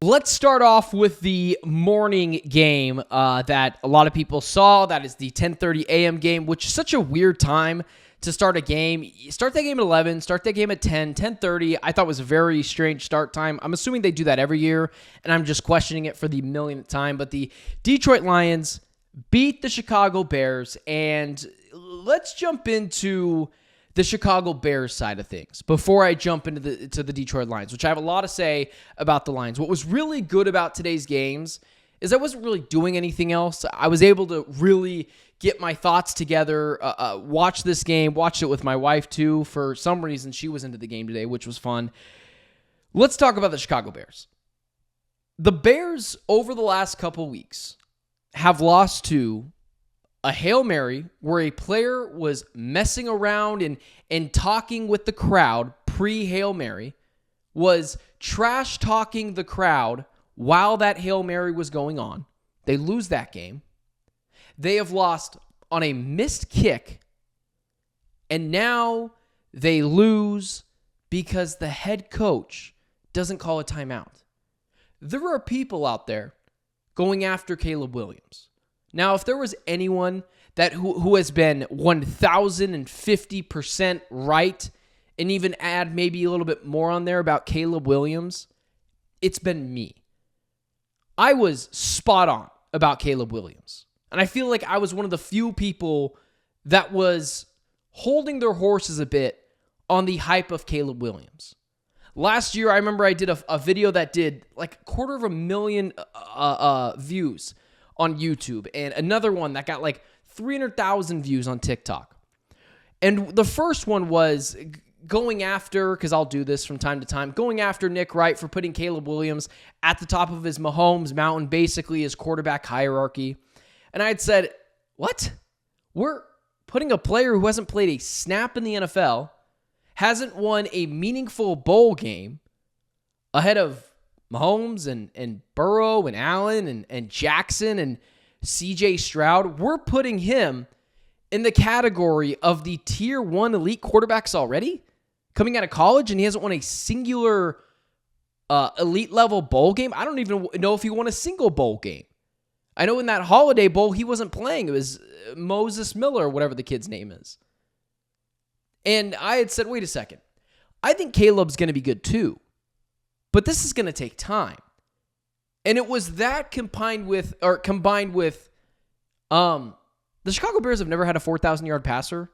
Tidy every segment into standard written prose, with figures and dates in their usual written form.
Let's start off with the morning game that a lot of people saw. That is the 10:30 a.m. game, which is such a weird time to start a game. You start that game at 11, start that game at 10, 10:30. I thought was a very strange start time. I'm assuming they do that every year, and I'm just questioning it for the millionth time. But the Detroit Lions beat the Chicago Bears, and let's jump into the Chicago Bears side of things before I jump into the Detroit Lions, which I have a lot to say about the Lions. What was really good about today's games is I wasn't really doing anything else. I was able to really get my thoughts together, watch this game, watched it with my wife too. For some reason, she was into the game today, which was fun. Let's talk about the Chicago Bears. The Bears, over the last couple weeks, have lost to a Hail Mary where a player was messing around and talking with the crowd pre-Hail Mary, was trash-talking the crowd while that Hail Mary was going on. They lose that game. They have lost on a missed kick, and now they lose because the head coach doesn't call a timeout. There are people out there going after Caleb Williams. Now, if there was anyone that who has been 1,050% right, and even add maybe a little bit more on there about Caleb Williams, it's been me. I was spot on about Caleb Williams. And I feel like I was one of the few people that was holding their horses a bit on the hype of Caleb Williams. Last year, I remember I did a video that did like 250,000 views on YouTube, and another one that got like 300,000 views on TikTok. And the first one was going after, because I'll do this from time to time, going after Nick Wright for putting Caleb Williams at the top of his Mahomes mountain, basically his quarterback hierarchy. And I had said, what? We're putting a player who hasn't played a snap in the NFL, hasn't won a meaningful bowl game, ahead of Mahomes and Burrow and Allen and Jackson and CJ Stroud. We're putting him in the category of the tier 1 elite quarterbacks already, coming out of college, and he hasn't won a singular elite level bowl game. I don't even know if he won a single bowl game. I know in that Holiday Bowl, he wasn't playing. It was Moses Miller, whatever the kid's name is. And I had said, wait a second. I think Caleb's going to be good too. But this is going to take time. And it was that combined with the Chicago Bears have never had a 4,000-yard passer.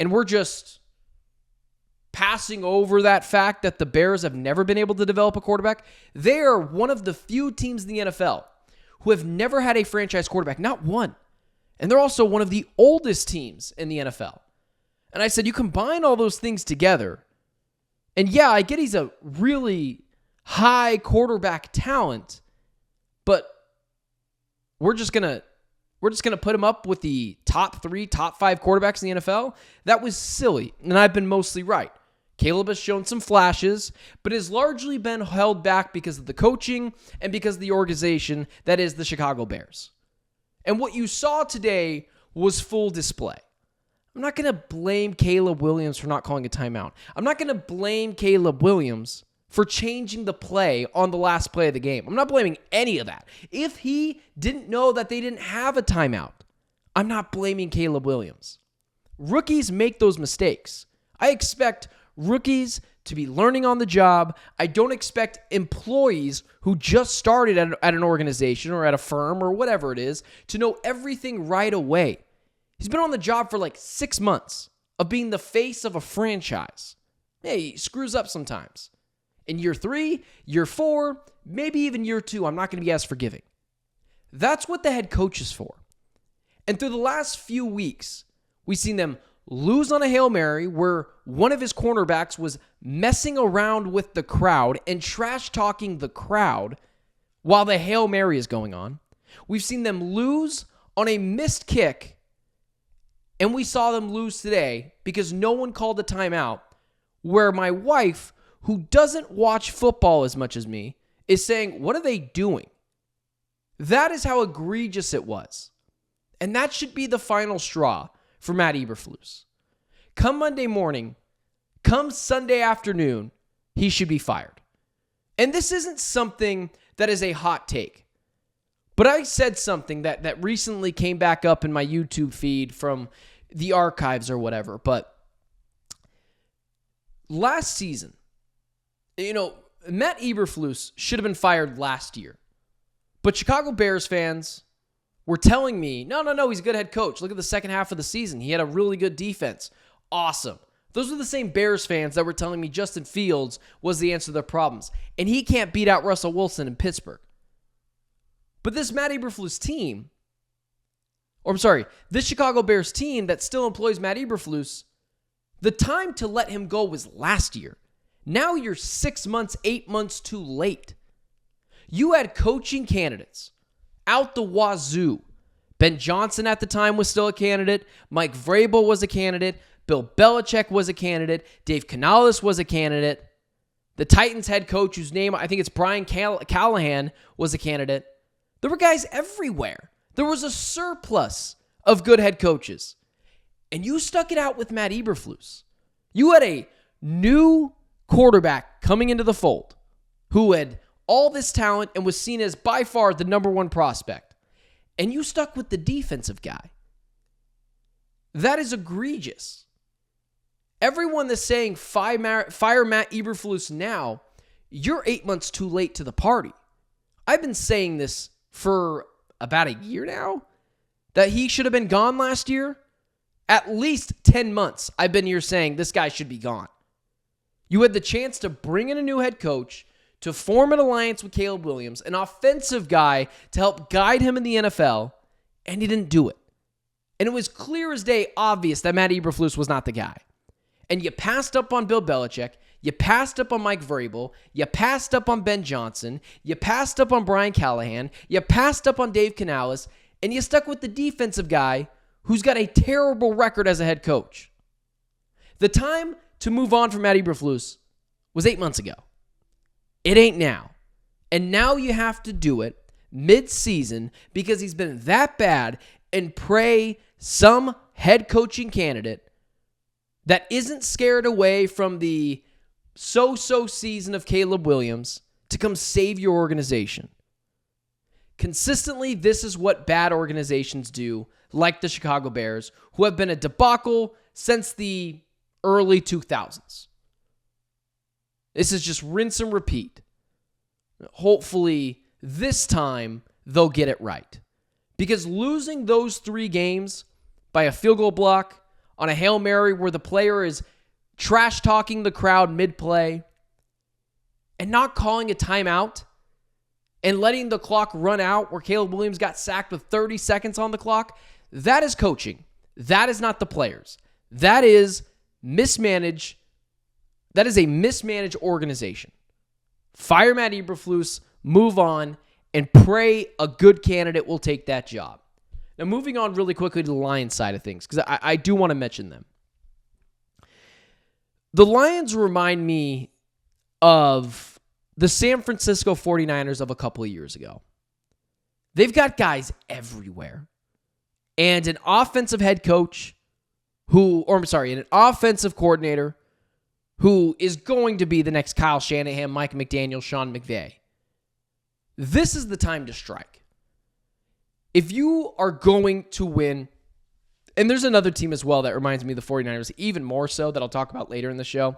And we're just passing over that fact that the Bears have never been able to develop a quarterback. They are one of the few teams in the NFL who have never had a franchise quarterback, not one. And they're also one of the oldest teams in the NFL. And I said, you combine all those things together, and yeah, I get he's a really high quarterback talent, but we're just gonna put him up with the top 3, top 5 quarterbacks in the NFL. That was silly, and I've been mostly right. Caleb has shown some flashes, but has largely been held back because of the coaching and because of the organization that is the Chicago Bears. And what you saw today was full display. I'm not going to blame Caleb Williams for not calling a timeout. I'm not going to blame Caleb Williams for changing the play on the last play of the game. I'm not blaming any of that. If he didn't know that they didn't have a timeout, I'm not blaming Caleb Williams. Rookies make those mistakes. I expect rookies to be learning on the job. I don't expect employees who just started at an organization or at a firm or whatever it is to know everything right away. He's been on the job for like 6 months of being the face of a franchise. Hey, he screws up sometimes. In year 3, year 4, maybe even year 2, I'm not going to be as forgiving. That's what the head coach is for. And through the last few weeks, we've seen them lose on a Hail Mary where one of his cornerbacks was messing around with the crowd and trash-talking the crowd while the Hail Mary is going on. We've seen them lose on a missed kick. And we saw them lose today because no one called a timeout, where my wife, who doesn't watch football as much as me, is saying, what are they doing? That is how egregious it was. And that should be the final straw for Matt Eberflus. Come Monday morning, come Sunday afternoon, he should be fired. And this isn't something that is a hot take. But I said something that recently came back up in my YouTube feed from the archives or whatever. But last season, Matt Eberflus should have been fired last year. But Chicago Bears fans were telling me, no, he's a good head coach. Look at the second half of the season. He had a really good defense. Awesome. Those were the same Bears fans that were telling me Justin Fields was the answer to their problems. And he can't beat out Russell Wilson in Pittsburgh. But this Matt Eberflus team, this Chicago Bears team that still employs Matt Eberflus, the time to let him go was last year. Now you're 6 months, 8 months too late. You had coaching candidates out the wazoo. Ben Johnson at the time was still a candidate. Mike Vrabel was a candidate. Bill Belichick was a candidate. Dave Canales was a candidate. The Titans head coach, whose name I think it's Brian Callahan, was a candidate. There were guys everywhere. There was a surplus of good head coaches. And you stuck it out with Matt Eberflus. You had a new quarterback coming into the fold who had all this talent and was seen as by far the number one prospect. And you stuck with the defensive guy. That is egregious. Everyone that's saying fire Matt Eberflus now, you're 8 months too late to the party. I've been saying this for about a year now, that he should have been gone last year. At least 10 months, I've been here saying this guy should be gone. You had the chance to bring in a new head coach, to form an alliance with Caleb Williams, an offensive guy to help guide him in the NFL, and he didn't do it. And it was clear as day obvious that Matt Eberflus was not the guy. And you passed up on Bill Belichick, you passed up on Mike Vrabel, you passed up on Ben Johnson, you passed up on Brian Callahan, you passed up on Dave Canales, and you stuck with the defensive guy who's got a terrible record as a head coach. The time to move on from Matt Eberflus was 8 months ago. It ain't now. And now you have to do it mid-season because he's been that bad, and pray some head coaching candidate that isn't scared away from the so-so season of Caleb Williams to come save your organization. Consistently, this is what bad organizations do, like the Chicago Bears, who have been a debacle since the early 2000s. This is just rinse and repeat. Hopefully, this time, they'll get it right. Because losing those 3 games by a field goal block on a Hail Mary where the player is trash-talking the crowd mid-play and not calling a timeout and letting the clock run out where Caleb Williams got sacked with 30 seconds on the clock, that is coaching. That is not the players. That is mismanaged. That is a mismanaged organization. Fire Matt Eberflus, move on, and pray a good candidate will take that job. Now, moving on really quickly to the Lions side of things, because I do want to mention them. The Lions remind me of the San Francisco 49ers of a couple of years ago. They've got guys everywhere. And an offensive head coach an offensive coordinator who is going to be the next Kyle Shanahan, Mike McDaniel, Sean McVay. This is the time to strike. If you are going to win, and there's another team as well that reminds me of the 49ers, even more so, that I'll talk about later in the show.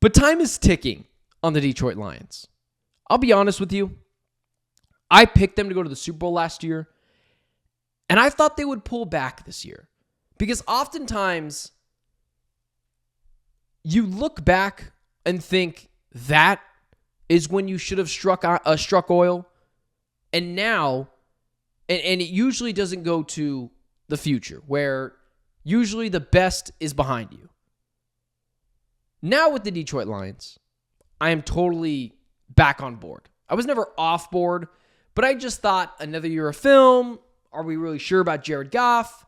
But time is ticking on the Detroit Lions. I'll be honest with you. I picked them to go to the Super Bowl last year, and I thought they would pull back this year. Because oftentimes, you look back and think that is when you should have struck oil. And now, and it usually doesn't go to the future, where usually the best is behind you. Now with the Detroit Lions, I am totally back on board. I was never off board, but I just thought another year of film. Are we really sure about Jared Goff?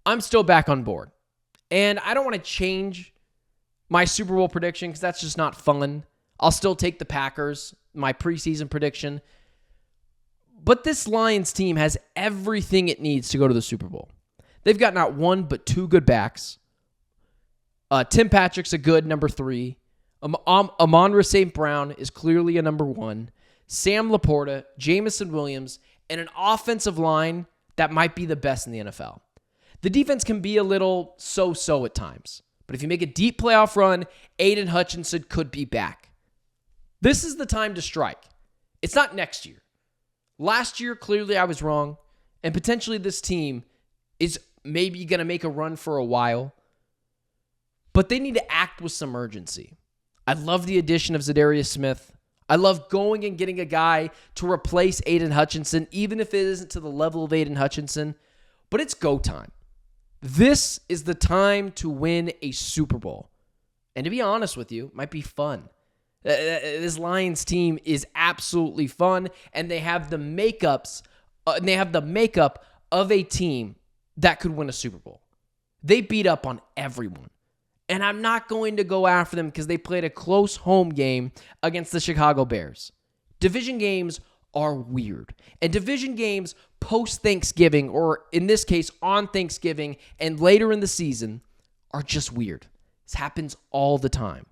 I'm still back on board. And I don't want to change my Super Bowl prediction because that's just not fun. I'll still take the Packers, my preseason prediction. But this Lions team has everything it needs to go to the Super Bowl. They've got not one but 2 good backs. Tim Patrick's a good number 3. Amon-Ra St. Brown is clearly a number one. Sam Laporta, Jamison Williams, and an offensive line that might be the best in the NFL. The defense can be a little so-so at times, but if you make a deep playoff run, Aiden Hutchinson could be back. This is the time to strike. It's not next year. Last year, clearly I was wrong, and potentially this team is maybe going to make a run for a while, but they need to act with some urgency. I love the addition of Zadarius Smith. I love going and getting a guy to replace Aiden Hutchinson, even if it isn't to the level of Aiden Hutchinson, but it's go time. This is the time to win a Super Bowl. And to be honest with you, it might be fun. This Lions team is absolutely fun, and they have the makeup of a team that could win a Super Bowl. They beat up on everyone. And I'm not going to go after them because they played a close home game against the Chicago Bears. Division games are weird. And division games post-Thanksgiving, or in this case on Thanksgiving and later in the season, are just weird. This happens all the time.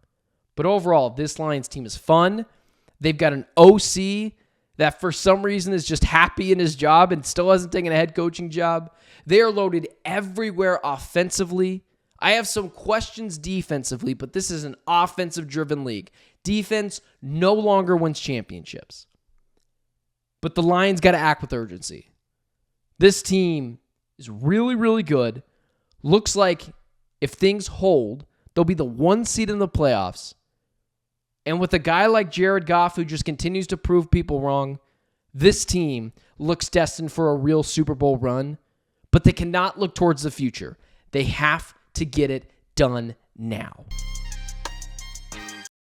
But overall, this Lions team is fun. They've got an OC that for some reason is just happy in his job and still hasn't taken a head coaching job. They are loaded everywhere offensively. I have some questions defensively, but this is an offensive-driven league. Defense no longer wins championships. But the Lions got to act with urgency. This team is really, really good. Looks like if things hold, they'll be the 1 seed in the playoffs. And with a guy like Jared Goff who just continues to prove people wrong, this team looks destined for a real Super Bowl run. But they cannot look towards the future. They have to get it done now.